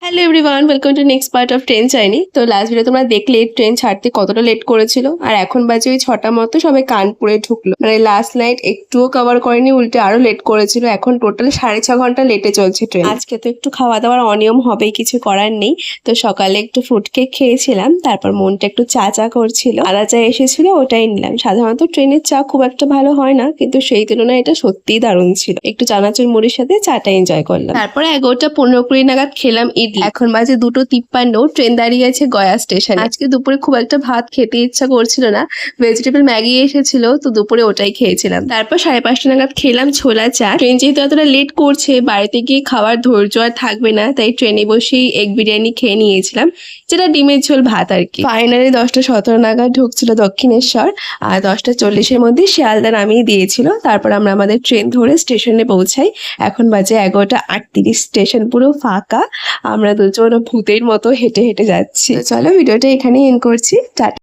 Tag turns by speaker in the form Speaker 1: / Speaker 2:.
Speaker 1: Hello everyone, welcome to next part of train journey. তো last video তোমরা দেখলে train ছাড়তে কতটা লেট করেছিল, আর এখন বাজে ওই 6টা মতো সবাই কানপুরে ঢুকলো। মানে লাস্ট নাইট একটুও কভার করেনি, উল্টে আরো লেট করেছিল। এখন টোটাল 6.5 ঘন্টা লেটে চলছে ট্রেন। আজকে তো একটু খাওয়া দাওয়ার অনিয়ম হবেই, কিছু করার নেই। তো সকালে একটু ফ্রুট কেক খেয়েছিলাম, তারপর মনটা একটু চা চা করছিল, আদা চা এসেছিল, ওটাই নিলাম। সাধারণত ট্রেনের চা খুব একটা ভালো হয় না, কিন্তু সেই তুলনায় এটা সত্যিই দারুণ ছিল। একটু চানাচুর মুড়ির সাথে চাটা এনজয় করলাম। তারপরে 11:15-20 নাগাদ খেলাম ইডলি। এখন বাজে 2:53, ট্রেন দাঁড়িয়ে আছে গয়া স্টেশন। আজকে দুপুরে খুব একটা ভাত খেতে ইচ্ছা করছিল না, ভেজিটেবল ম্যাগি এসেছিল, তো দুপুরে ওটাই খেয়েছিলাম। তারপর 5:30 নাগাদ খেলাম ছোলা চা। ট্রেন যেহেতু এতটা লেট করছে, বাড়িতে গিয়ে খাওয়ার ধৈর্য আর থাকবে না, তাই ট্রেনে বসেই এগ বিরিয়ানি খেয়ে নিয়েছিলাম, যেটা ডিমের ঝোল ভাত আর কি। ফাইনালি 10:17 নাগাদ ঢুকছিল দক্ষিণেশ্বর, আর 10:40-এর মধ্যে শিয়ালদা নামিয়ে দিয়েছিল। তারপর আমরা আমাদের ট্রেন ধরে স্টেশনে পৌঁছাই। এখন বাজে 11:38, স্টেশন পুরো ফাঁকা। আমরা দুজন ভূতের মতো হেঁটে হেঁটে যাচ্ছি। চলো ভিডিওটা এখানেই এন্ড করছি। টাটা।